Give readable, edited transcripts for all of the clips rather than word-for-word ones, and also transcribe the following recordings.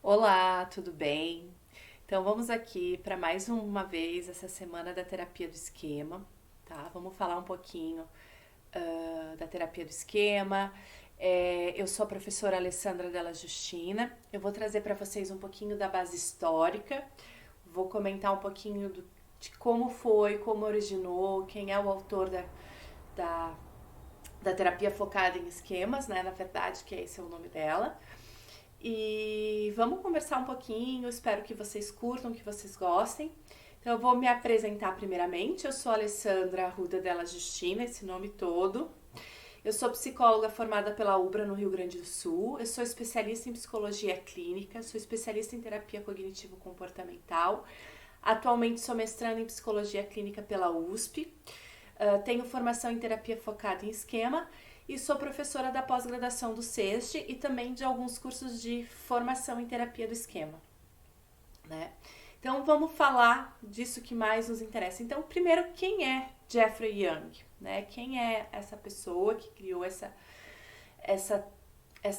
Olá, tudo bem? Então vamos aqui para mais uma vez essa semana da terapia do esquema, tá? Vamos falar um pouquinho da terapia do esquema. Eu sou a professora Alessandra Della Justina. Eu vou trazer para vocês um pouquinho da base histórica. Vou comentar um pouquinho de como foi, como originou, quem é o autor da, da terapia focada em esquemas, né? Na verdade, que esse é o nome dela. E vamos conversar um pouquinho, espero que vocês curtam, que vocês gostem. Então eu vou me apresentar primeiramente, eu sou Alessandra Arruda Della Justina, esse nome todo. Eu sou psicóloga formada pela UBRA no Rio Grande do Sul, eu sou especialista em psicologia clínica, sou especialista em terapia cognitivo-comportamental, atualmente sou mestranda em psicologia clínica pela USP, tenho formação em terapia focada em esquema e sou professora da pós-graduação do SESD e também de alguns cursos de formação em terapia do esquema, né? Então vamos falar disso que mais nos interessa. Então, primeiro, quem é Jeffrey Young, né? Quem é essa pessoa que criou essa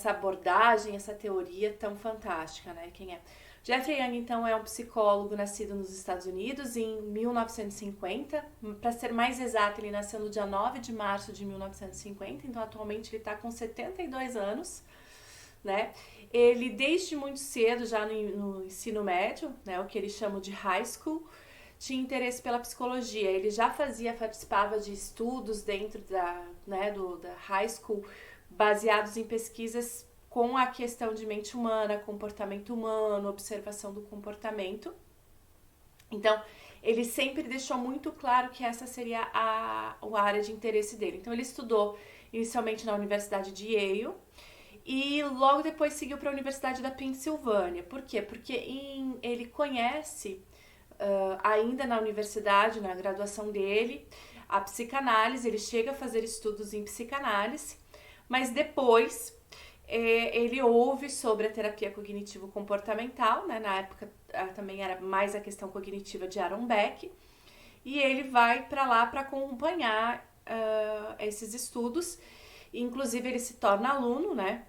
abordagem, essa teoria tão fantástica, né? Quem é? Jeffrey Young, então, é um psicólogo nascido nos Estados Unidos em 1950. Para ser mais exato, ele nasceu no dia 9 de março de 1950, então atualmente ele está com 72 anos, né? Ele, desde muito cedo, já no ensino médio, né, o que eles chamam de high school, tinha interesse pela psicologia. Ele já participava de estudos dentro da high school, baseados em pesquisas com a questão de mente humana, comportamento humano, observação do comportamento. Então, ele sempre deixou muito claro que essa seria a área de interesse dele. Então, ele estudou inicialmente na Universidade de Yale e logo depois seguiu para a Universidade da Pensilvânia. Por quê? Porque ele conhece, ainda na universidade, na graduação dele, a psicanálise. Ele chega a fazer estudos em psicanálise, mas depois ele ouve sobre a terapia cognitivo-comportamental, né? Na época também era mais a questão cognitiva de Aaron Beck, e ele vai para lá para acompanhar esses estudos. Inclusive ele se torna aluno, né?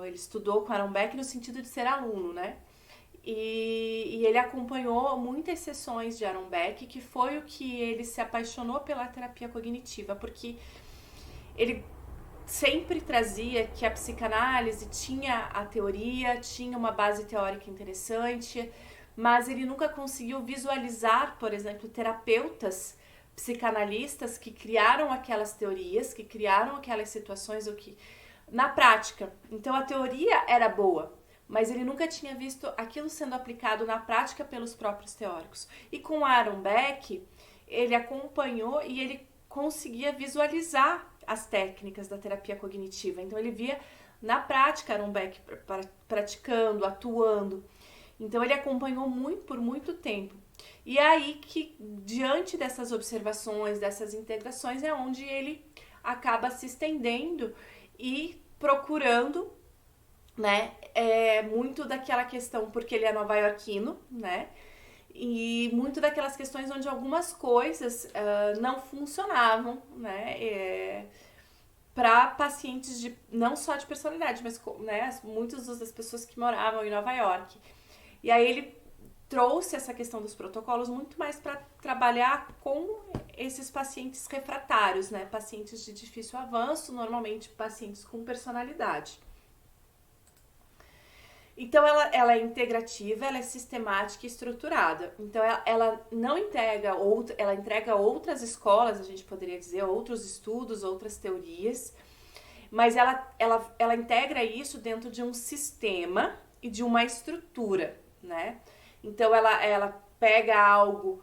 Ele estudou com Aaron Beck no sentido de ser aluno, né? E ele acompanhou muitas sessões de Aaron Beck, que foi o que ele se apaixonou pela terapia cognitiva, porque ele sempre trazia que a psicanálise tinha a teoria, tinha uma base teórica interessante, mas ele nunca conseguiu visualizar, por exemplo, terapeutas psicanalistas que criaram aquelas teorias, que criaram aquelas situações, na prática. Então a teoria era boa, mas ele nunca tinha visto aquilo sendo aplicado na prática pelos próprios teóricos. E com Aaron Beck, ele acompanhou e ele conseguia visualizar as técnicas da terapia cognitiva. Então ele via na prática Aaron Beck praticando, atuando. Então ele acompanhou por muito tempo. E é aí que, diante dessas observações, dessas integrações, é onde ele acaba se estendendo e procurando, né, muito daquela questão, porque ele é nova-iorquino, né, e muito daquelas questões onde algumas coisas não funcionavam, né, para pacientes não só de personalidade, mas, né, muitas das pessoas que moravam em Nova York. E aí ele trouxe essa questão dos protocolos muito mais para trabalhar com esses pacientes refratários, né, pacientes de difícil avanço, normalmente pacientes com personalidade. Então ela é integrativa, ela é sistemática e estruturada. Então ela não entrega ela entrega outras escolas, a gente poderia dizer, outros estudos, outras teorias, mas ela integra isso dentro de um sistema e de uma estrutura, né? Então ela pega algo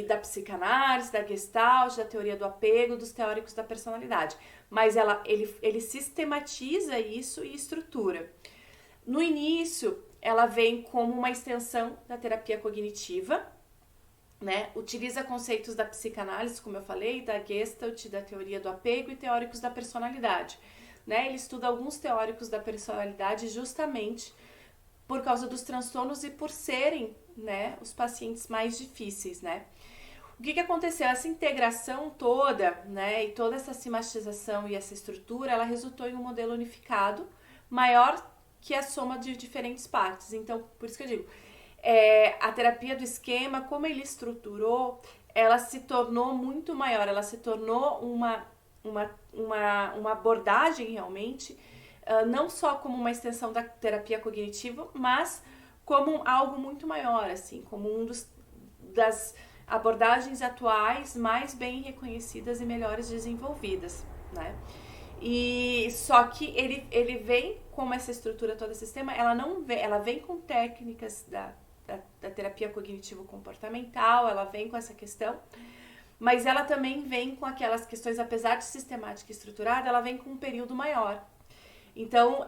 da psicanálise, da Gestalt, da teoria do apego, dos teóricos da personalidade. Mas ele sistematiza isso e estrutura. No início, ela vem como uma extensão da terapia cognitiva, né? Utiliza conceitos da psicanálise, como eu falei, da Gestalt, da teoria do apego e teóricos da personalidade, né? Ele estuda alguns teóricos da personalidade justamente por causa dos transtornos e por serem, né, os pacientes mais difíceis, né? O que aconteceu? Essa integração toda, né, e toda essa sistematização e essa estrutura, ela resultou em um modelo unificado maior que a soma de diferentes partes. Então, por isso que eu digo, a terapia do esquema, como ele estruturou, ela se tornou muito maior, ela se tornou uma abordagem realmente, não só como uma extensão da terapia cognitiva, mas como algo muito maior, assim, como das abordagens atuais mais bem reconhecidas e melhores desenvolvidas, né? E só que ele vem com essa estrutura toda sistema, ela vem com técnicas da terapia cognitivo-comportamental, ela vem com essa questão, mas ela também vem com aquelas questões, apesar de sistemática e estruturada, ela vem com um período maior. Então,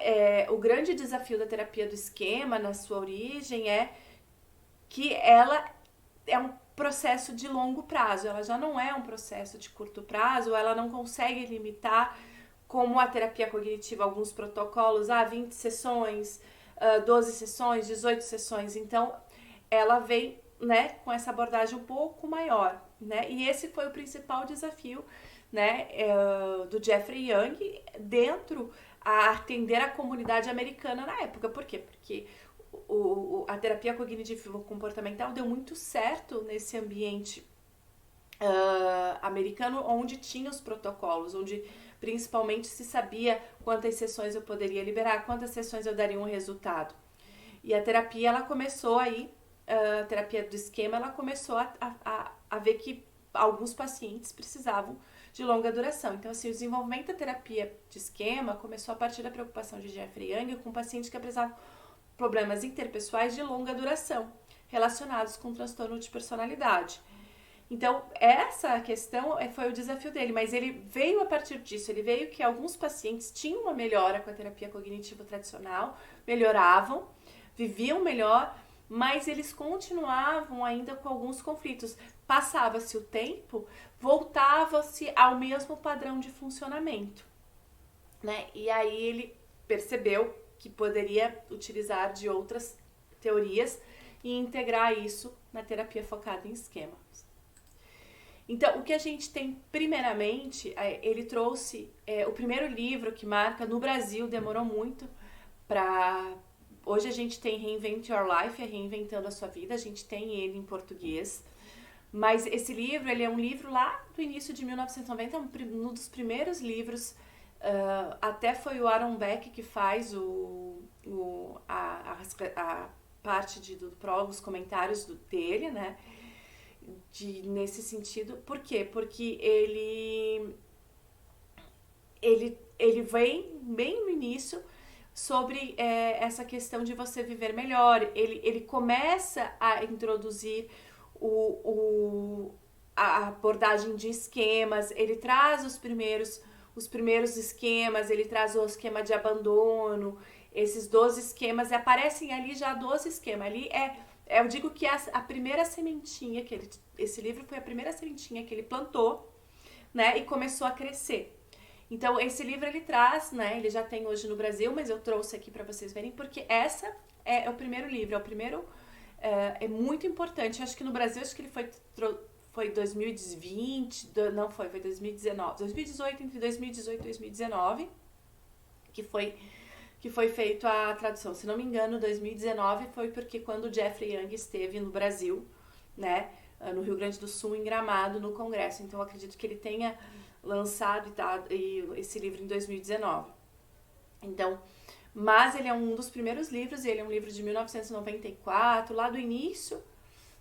o grande desafio da terapia do esquema, na sua origem, é que ela é um processo de longo prazo, ela já não é um processo de curto prazo, ela não consegue limitar, como a terapia cognitiva, alguns protocolos, 20 sessões, 12 sessões, 18 sessões. Então, ela vem, né, com essa abordagem um pouco maior, né? E esse foi o principal desafio, né, do Jeffrey Young dentro a atender a comunidade americana na época. Por quê? Porque a terapia cognitivo-comportamental deu muito certo nesse ambiente americano, onde tinha os protocolos, onde principalmente se sabia quantas sessões eu poderia liberar, quantas sessões eu daria um resultado. E a terapia, ela começou aí, a terapia do esquema, ela começou a ver que alguns pacientes precisavam de longa duração. Então, assim, o desenvolvimento da terapia de esquema começou a partir da preocupação de Jeffrey Young com pacientes que apresentavam problemas interpessoais de longa duração, relacionados com transtorno de personalidade. Então, essa questão foi o desafio dele, mas ele veio a partir disso, ele veio que alguns pacientes tinham uma melhora com a terapia cognitivo tradicional, melhoravam, viviam melhor, mas eles continuavam ainda com alguns conflitos. Passava-se o tempo, voltava-se ao mesmo padrão de funcionamento, né? E aí ele percebeu que poderia utilizar de outras teorias e integrar isso na terapia focada em esquemas. Então, o que a gente tem primeiramente, ele trouxe o primeiro livro que marca, no Brasil demorou muito para... Hoje a gente tem Reinvent Your Life, Reinventando a Sua Vida, a gente tem ele em português, mas esse livro, ele é um livro lá do início de 1990, um dos primeiros livros, até foi o Aaron Beck que faz a parte do prólogo, os comentários dele, né? Nesse sentido. Por quê? Porque ele vem bem no início sobre essa questão de você viver melhor. Ele começa a introduzir a abordagem de esquemas, ele traz os primeiros esquemas, ele traz o esquema de abandono, esses 12 esquemas, aparecem ali já 12 esquemas. Ali eu digo que a primeira sementinha esse livro foi a primeira sementinha que ele plantou, né, e começou a crescer. Então, esse livro ele traz, né, ele já tem hoje no Brasil, mas eu trouxe aqui para vocês verem, porque essa é o primeiro livro, é muito importante. Eu acho que no Brasil, acho que ele foi 2020, não foi 2019, 2018, entre 2018 e 2019, que foi feito a tradução. Se não me engano, 2019 foi porque quando o Jeffrey Young esteve no Brasil, né, no Rio Grande do Sul, em Gramado, no Congresso. Então, eu acredito que ele tenha lançado esse livro em 2019. Então, mas ele é um dos primeiros livros, ele é um livro de 1994, lá do início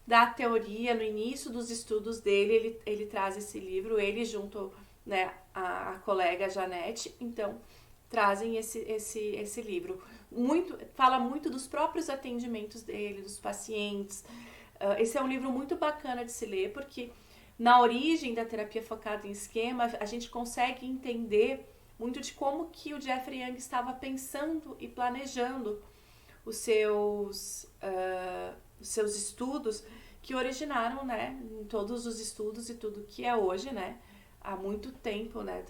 da teoria, no início dos estudos dele, ele traz esse livro, ele junto, né, a colega Janete, então trazem esse livro. Fala muito dos próprios atendimentos dele, dos pacientes. Esse é um livro muito bacana de se ler, porque na origem da terapia focada em esquema, a gente consegue entender muito de como que o Jeffrey Young estava pensando e planejando os seus os seus estudos que originaram, né, em todos os estudos e tudo que é hoje, né, há muito tempo, né,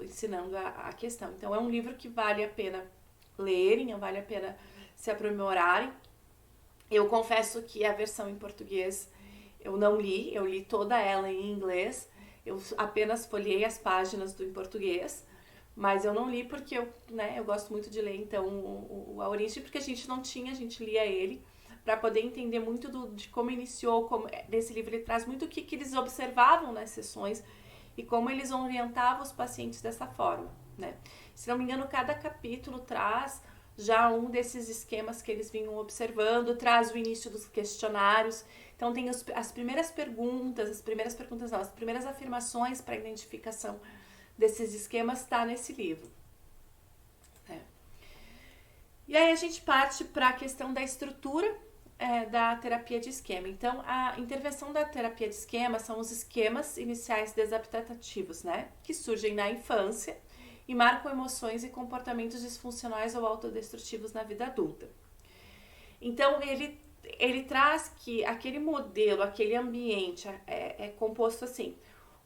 ensinando a questão. Então, é um livro que vale a pena lerem, vale a pena se aprimorarem. Eu confesso que a versão em português eu não li, eu li toda ela em inglês, eu apenas folhei as páginas do em português, mas eu não li porque eu gosto muito de ler, então, a origem, porque a gente lia ele, para poder entender muito de como iniciou, nesse livro ele traz muito o que eles observavam nas sessões e como eles orientavam os pacientes dessa forma, né? Se não me engano, cada capítulo traz já um desses esquemas que eles vinham observando, traz o início dos questionários. Então tem as primeiras afirmações para identificação desses esquemas está nesse livro. Né? E aí a gente parte para a questão da estrutura da terapia de esquema. Então, a intervenção da terapia de esquema são os esquemas iniciais desadaptativos, né? Que surgem na infância e marcam emoções e comportamentos disfuncionais ou autodestrutivos na vida adulta. Então, ele traz que aquele modelo, aquele ambiente é composto assim,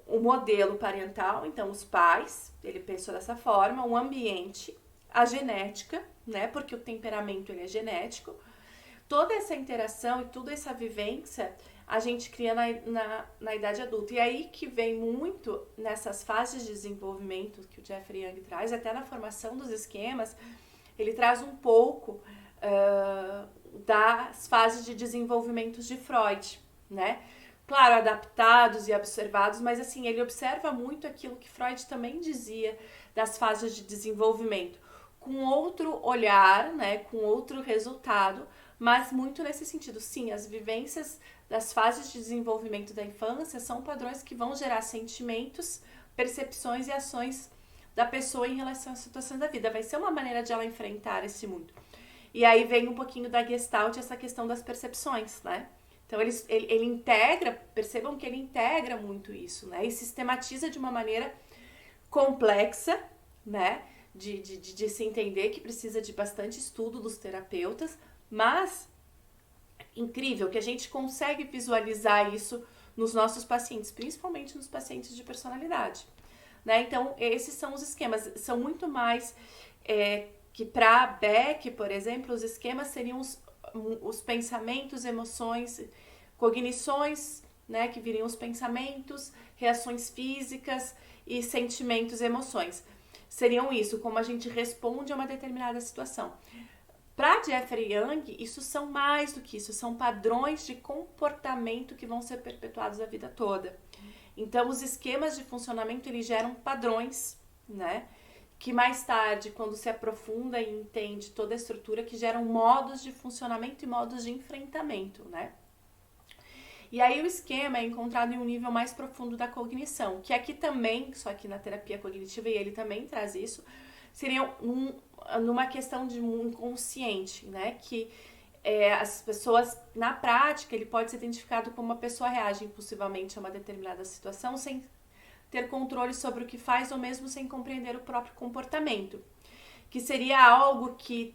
o modelo parental, então os pais, ele pensou dessa forma, o ambiente, a genética, né? Porque o temperamento ele é genético. Toda essa interação e toda essa vivência a gente cria na idade adulta. E aí que vem muito nessas fases de desenvolvimento que o Jeffrey Young traz, até na formação dos esquemas, ele traz um pouco das fases de desenvolvimento de Freud, né? Claro, adaptados e observados, mas assim, ele observa muito aquilo que Freud também dizia das fases de desenvolvimento, com outro olhar, né, com outro resultado, mas muito nesse sentido. Sim, as vivências das fases de desenvolvimento da infância são padrões que vão gerar sentimentos, percepções e ações da pessoa em relação às situações da vida. Vai ser uma maneira de ela enfrentar esse mundo. E aí vem um pouquinho da Gestalt, essa questão das percepções, né? Então ele integra, percebam que ele integra muito isso, né? E sistematiza de uma maneira complexa, né? De se entender, que precisa de bastante estudo dos terapeutas, mas incrível que a gente consegue visualizar isso nos nossos pacientes, principalmente nos pacientes de personalidade, né? Então, esses são os esquemas, são muito mais que para Beck, por exemplo, os esquemas seriam os pensamentos, emoções, cognições, né, que viriam os pensamentos, reações físicas e sentimentos e emoções. Seriam isso, como a gente responde a uma determinada situação. Para Jeffrey Young, isso são mais do que isso, são padrões de comportamento que vão ser perpetuados a vida toda. Então, os esquemas de funcionamento, eles geram padrões, né? Que mais tarde, quando se aprofunda e entende toda a estrutura, que geram modos de funcionamento e modos de enfrentamento, né? E aí o esquema é encontrado em um nível mais profundo da cognição, que aqui também, só que na terapia cognitiva, e ele também traz isso, seria numa questão de um inconsciente, né? Que as pessoas, na prática, ele pode ser identificado como uma pessoa reage impulsivamente a uma determinada situação sem ter controle sobre o que faz ou mesmo sem compreender o próprio comportamento. Que seria algo que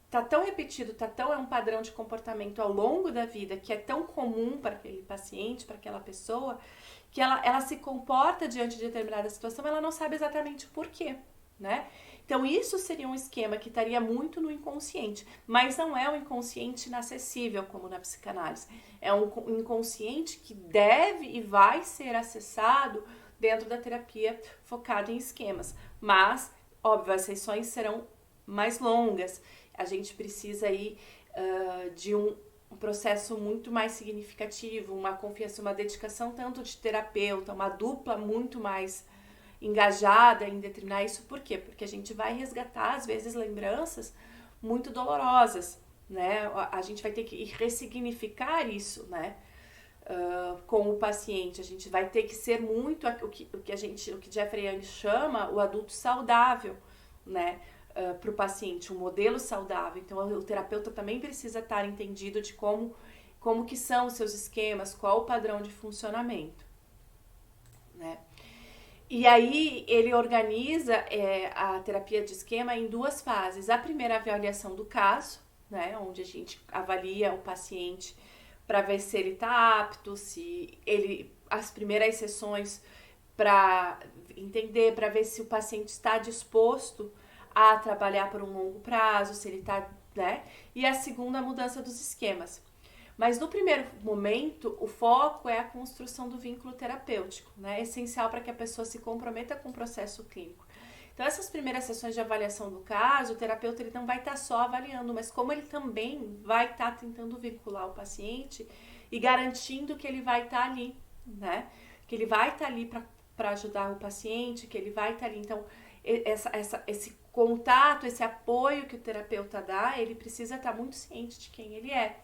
tá tão repetido, é um padrão de comportamento ao longo da vida, que é tão comum para aquele paciente, para aquela pessoa, que ela se comporta diante de determinada situação, ela não sabe exatamente o porquê, né? Então, isso seria um esquema que estaria muito no inconsciente, mas não é um inconsciente inacessível, como na psicanálise. É um inconsciente que deve e vai ser acessado dentro da terapia focada em esquemas. Mas, óbvio, as sessões serão mais longas. A gente precisa aí de um processo muito mais significativo, uma confiança, uma dedicação tanto de terapeuta, uma dupla muito mais engajada em determinar isso. Por quê? Porque a gente vai resgatar, às vezes, lembranças muito dolorosas, né? A gente vai ter que ressignificar isso, né? Com o paciente. A gente vai ter que ser muito o que Jeffrey Young chama o adulto saudável, né? Para o paciente, um modelo saudável. Então, o terapeuta também precisa estar entendido de como que são os seus esquemas, qual o padrão de funcionamento, né? E aí, ele organiza a terapia de esquema em duas fases. A primeira avaliação do caso, né? Onde a gente avalia o paciente para ver se ele está apto, se ele, as primeiras sessões para entender, para ver se o paciente está disposto a trabalhar por um longo prazo, se ele está, né? E a segunda, a mudança dos esquemas. Mas no primeiro momento, o foco é a construção do vínculo terapêutico, né? É essencial para que a pessoa se comprometa com o processo clínico. Então, essas primeiras sessões de avaliação do caso, o terapeuta ele não vai estar só avaliando, mas como ele também vai estar tentando vincular o paciente e garantindo que ele vai estar ali, né? Que ele vai estar ali para ajudar o paciente, que ele vai estar ali. Então, esse contato, esse apoio que o terapeuta dá, ele precisa estar muito ciente de quem ele é,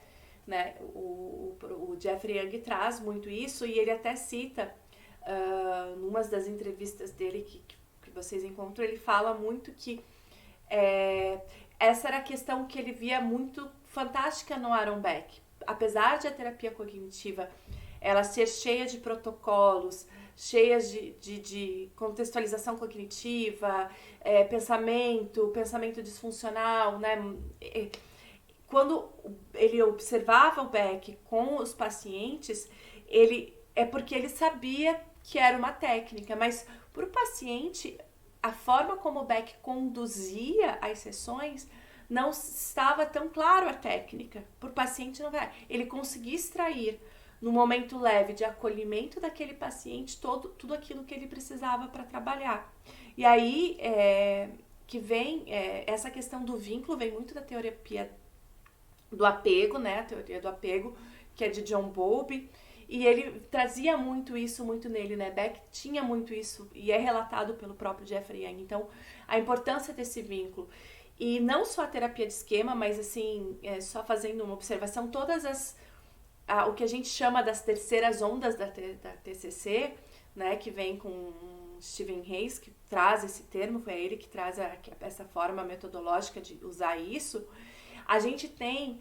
né? O Jeffrey Young traz muito isso e ele até cita, numa das entrevistas dele que vocês encontram, ele fala muito que essa era a questão que ele via muito fantástica no Aaron Beck. Apesar de a terapia cognitiva ela ser cheia de protocolos, cheias de contextualização cognitiva, pensamento disfuncional, né? Quando ele observava o Beck com os pacientes, porque ele sabia que era uma técnica, mas para o paciente, a forma como o Beck conduzia as sessões não estava tão claro a técnica. Para o paciente não vai. Ele conseguia extrair no momento leve de acolhimento daquele paciente tudo aquilo que ele precisava para trabalhar. E aí que vem essa questão do vínculo, vem muito da terapia do apego, né? A teoria do apego, que é de John Bowlby, e ele trazia muito isso, muito nele, né? Beck tinha muito isso, e é relatado pelo próprio Jeffrey Young. Então, a importância desse vínculo. E não só a terapia de esquema, mas assim, só fazendo uma observação, o que a gente chama das terceiras ondas da TCC, né? Que vem com Steven Hayes, que traz esse termo, foi ele que traz essa forma metodológica de usar isso. A gente tem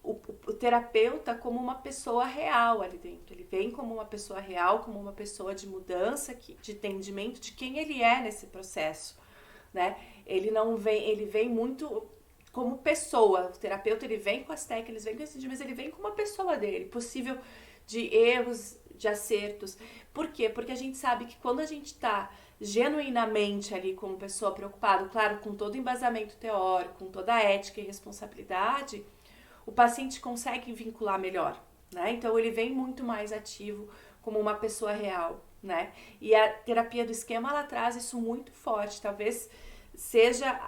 o terapeuta como uma pessoa real ali dentro. Ele vem como uma pessoa real, como uma pessoa de mudança, de entendimento de quem ele é nesse processo, né? Ele vem muito como pessoa. O terapeuta ele vem com as técnicas, ele vem com esse mas ele vem com uma pessoa dele, possível de erros, de acertos. Por quê? Porque a gente sabe que quando a gente está genuinamente ali como pessoa preocupada, claro, com todo o embasamento teórico, com toda a ética e responsabilidade, o paciente consegue vincular melhor, né? Então ele vem muito mais ativo como uma pessoa real, né? E a terapia do esquema, ela traz isso muito forte, talvez seja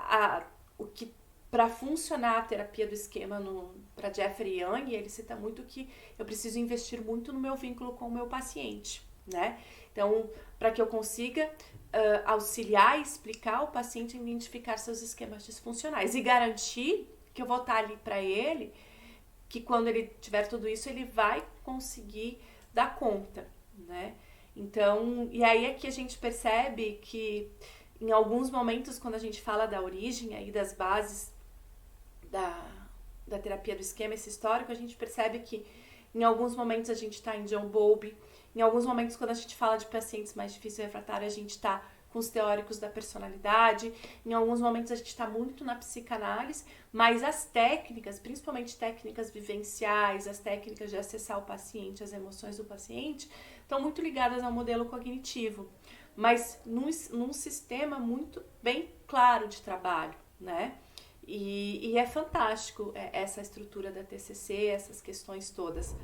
o que para funcionar a terapia do esquema para Jeffrey Young, ele cita muito que eu preciso investir muito no meu vínculo com o meu paciente, né? Então, para que eu consiga auxiliar e explicar ao paciente a identificar seus esquemas disfuncionais e garantir que eu vou estar ali para ele, que quando ele tiver tudo isso, ele vai conseguir dar conta, né? Então, e aí é que a gente percebe que em alguns momentos, quando a gente fala da origem aí das bases da terapia do esquema, esse histórico, a gente percebe que em alguns momentos a gente está em John Bowlby, em alguns momentos quando a gente fala de pacientes mais difíceis refratários, a gente está com os teóricos da personalidade, em alguns momentos a gente está muito na psicanálise, mas as técnicas, principalmente técnicas vivenciais, as técnicas de acessar o paciente, as emoções do paciente, estão muito ligadas ao modelo cognitivo, mas num sistema muito bem claro de trabalho, né? E é fantástico essa estrutura da TCC, essas questões todas,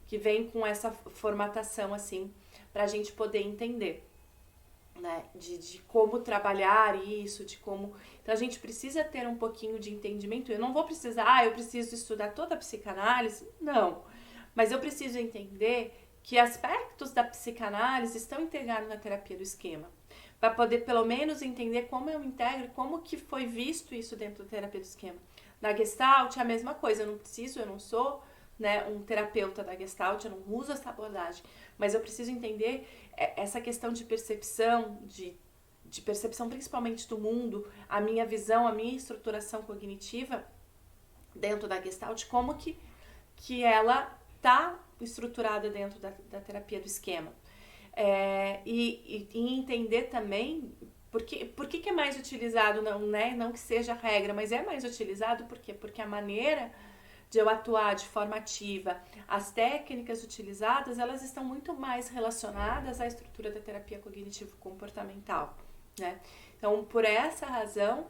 que vem com essa formatação, assim, para a gente poder entender, né, de como trabalhar isso, de como... Então, a gente precisa ter um pouquinho de entendimento. Eu não vou precisar, eu preciso estudar toda a psicanálise, não. Mas eu preciso entender que aspectos da psicanálise estão integrados na terapia do esquema, para poder pelo menos entender como eu integro, como que foi visto isso dentro da terapia do esquema. Na Gestalt é a mesma coisa, eu não sou, né, um terapeuta da Gestalt, eu não uso essa abordagem, mas eu preciso entender essa questão de percepção, de percepção principalmente do mundo, a minha visão, a minha estruturação cognitiva dentro da Gestalt, como que ela está estruturada dentro da terapia do esquema. E entender também, Por que é mais utilizado? Não, né? Não que seja regra, mas é mais utilizado por quê? Porque a maneira de eu atuar de forma ativa, as técnicas utilizadas, elas estão muito mais relacionadas à estrutura da terapia cognitivo-comportamental, né? Então, por essa razão,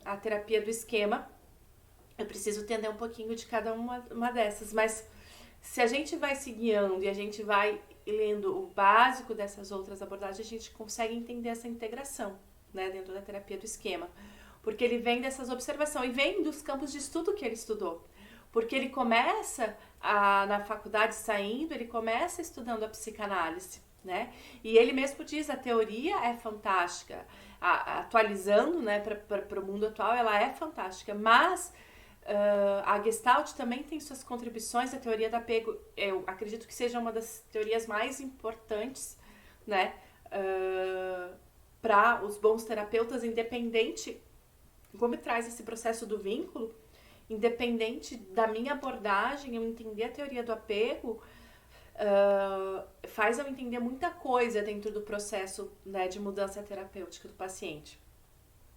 a terapia do esquema, eu preciso entender um pouquinho de cada uma dessas, mas se a gente vai se guiando e a gente vai lendo o básico dessas outras abordagens, a gente consegue entender essa integração, né, dentro da terapia do esquema. Porque ele vem dessas observações e vem dos campos de estudo que ele estudou. Porque ele começa, na faculdade saindo, ele começa estudando a psicanálise, né? E ele mesmo diz, a teoria é fantástica, atualizando, né, para o mundo atual, ela é fantástica, mas a Gestalt também tem suas contribuições, a teoria do apego, eu acredito que seja uma das teorias mais importantes, né, para os bons terapeutas, independente como traz esse processo do vínculo, independente da minha abordagem, eu entender a teoria do apego, faz eu entender muita coisa dentro do processo, né, de mudança terapêutica do paciente.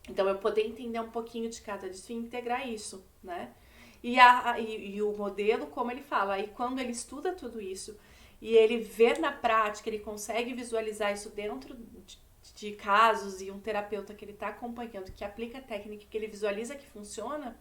Então, eu poder entender um pouquinho de cada disso e integrar isso, né? E o modelo, como ele fala, aí quando ele estuda tudo isso e ele vê na prática, ele consegue visualizar isso dentro de casos e um terapeuta que ele está acompanhando, que aplica a técnica, que ele visualiza que funciona,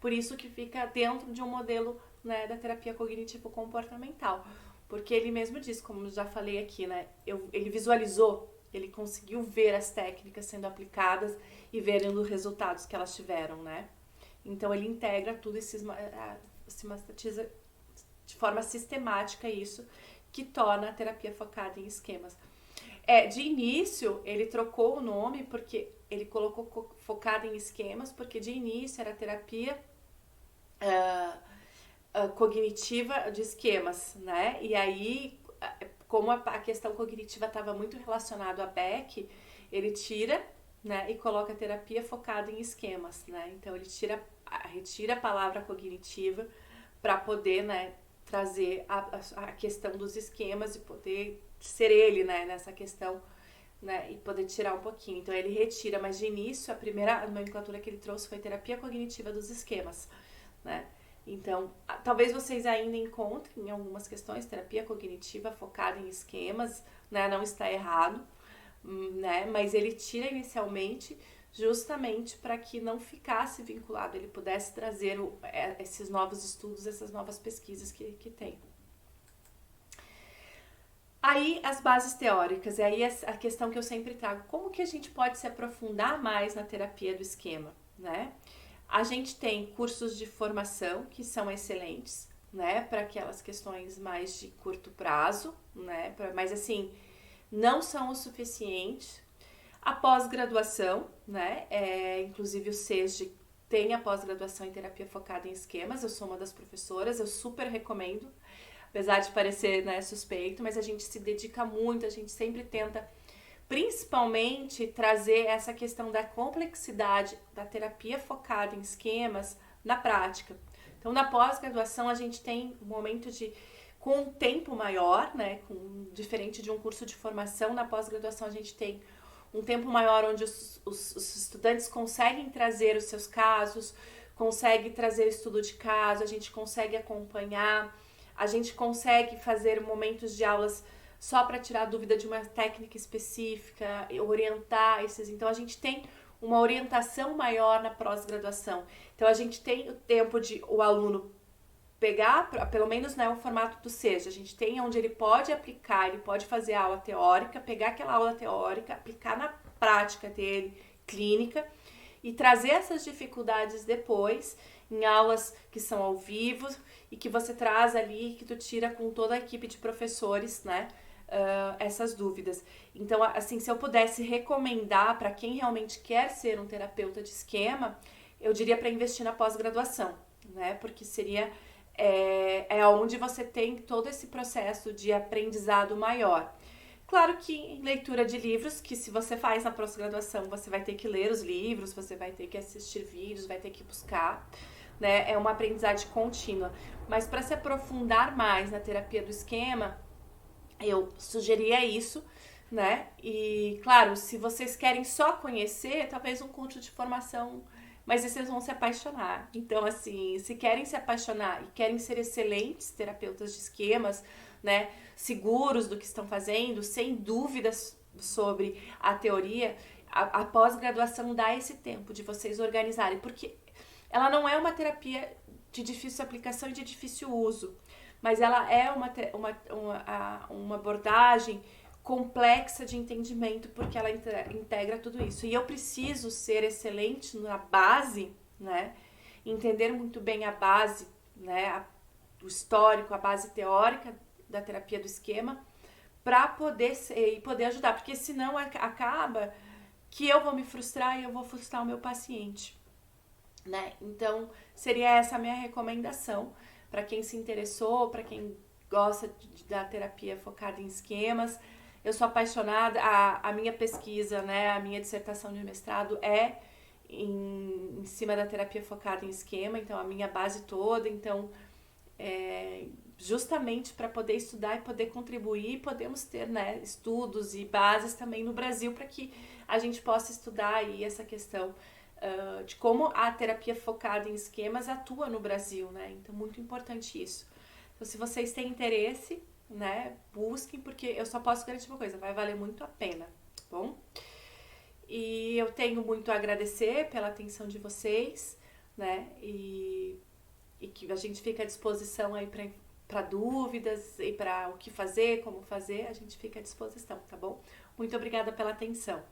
por isso que fica dentro de um modelo, né, da terapia cognitivo-comportamental. Porque ele mesmo diz, como já falei aqui, né, ele visualizou, ele conseguiu ver as técnicas sendo aplicadas e vendo os resultados que elas tiveram, né? Então, ele integra tudo e sistematiza de forma sistemática isso, que torna a terapia focada em esquemas. De início, ele trocou o nome porque ele colocou focada em esquemas, porque de início era terapia cognitiva de esquemas, né? E aí, como a questão cognitiva estava muito relacionada a Beck, ele tira, né, e coloca a terapia focada em esquemas, né? Então, ele retira a palavra cognitiva para poder, né, trazer a questão dos esquemas e poder ser ele, né, nessa questão, né, e poder tirar um pouquinho. Então, ele retira, mas de início, a primeira nomenclatura que ele trouxe foi terapia cognitiva dos esquemas, né? Então, talvez vocês ainda encontrem em algumas questões terapia cognitiva focada em esquemas, né, não está errado, né, mas ele tira inicialmente justamente para que não ficasse vinculado, ele pudesse trazer esses novos estudos, essas novas pesquisas que tem. Aí, as bases teóricas, e aí a questão que eu sempre trago, como que a gente pode se aprofundar mais na terapia do esquema, né? A gente tem cursos de formação que são excelentes, né, para aquelas questões mais de curto prazo, né, mas assim, não são o suficiente. A pós-graduação, né, inclusive o SESG tem a pós-graduação em terapia focada em esquemas, eu sou uma das professoras, eu super recomendo, apesar de parecer, né, suspeito, mas a gente se dedica muito, a gente sempre tenta principalmente trazer essa questão da complexidade da terapia focada em esquemas na prática. Então, na pós-graduação, a gente tem um momento com um tempo maior, né, diferente de um curso de formação, na pós-graduação a gente tem um tempo maior onde os estudantes conseguem trazer os seus casos, conseguem trazer estudo de caso, a gente consegue acompanhar, a gente consegue fazer momentos de aulas só para tirar dúvida de uma técnica específica, orientar esses. Então, a gente tem uma orientação maior na pós-graduação. Então, a gente tem o tempo de o aluno pegar, pelo menos, né, o formato do SESG. A gente tem onde ele pode aplicar, ele pode fazer a aula teórica, pegar aquela aula teórica, aplicar na prática dele, clínica, e trazer essas dificuldades depois em aulas que são ao vivo e que você traz ali, que tu tira com toda a equipe de professores, né, essas dúvidas. Então, assim, se eu pudesse recomendar para quem realmente quer ser um terapeuta de esquema, eu diria para investir na pós-graduação, né, porque seria onde você tem todo esse processo de aprendizado maior. Claro que em leitura de livros, que se você faz na pós-graduação, você vai ter que ler os livros, você vai ter que assistir vídeos, vai ter que buscar, né? É uma aprendizagem contínua. Mas para se aprofundar mais na terapia do esquema, eu sugeria isso, né? E, claro, se vocês querem só conhecer, talvez um curso de formação, mas vocês vão se apaixonar. Então, assim, se querem se apaixonar e querem ser excelentes terapeutas de esquemas, né, seguros do que estão fazendo, sem dúvidas sobre a teoria, a pós-graduação dá esse tempo de vocês organizarem, porque ela não é uma terapia de difícil aplicação e de difícil uso, mas ela é uma abordagem complexa de entendimento, porque ela integra tudo isso. E eu preciso ser excelente na base, né? Entender muito bem a base, né? O histórico, a base teórica da terapia do esquema, para poder ser, e poder ajudar, porque senão acaba que eu vou me frustrar e eu vou frustrar o meu paciente, né? Então, seria essa a minha recomendação para quem se interessou, para quem gosta da terapia focada em esquemas. Eu sou apaixonada, a minha pesquisa, né, a minha dissertação de mestrado é em cima da terapia focada em esquema, então a minha base toda, então justamente para poder estudar e poder contribuir, podemos ter, né, estudos e bases também no Brasil para que a gente possa estudar aí essa questão de como a terapia focada em esquemas atua no Brasil, né? Então, muito importante isso. Então, se vocês têm interesse, né, busquem, porque eu só posso garantir uma coisa, vai valer muito a pena, tá bom? E eu tenho muito a agradecer pela atenção de vocês, né? E que a gente fica à disposição aí para dúvidas e para o que fazer, como fazer, a gente fica à disposição, tá bom? Muito obrigada pela atenção.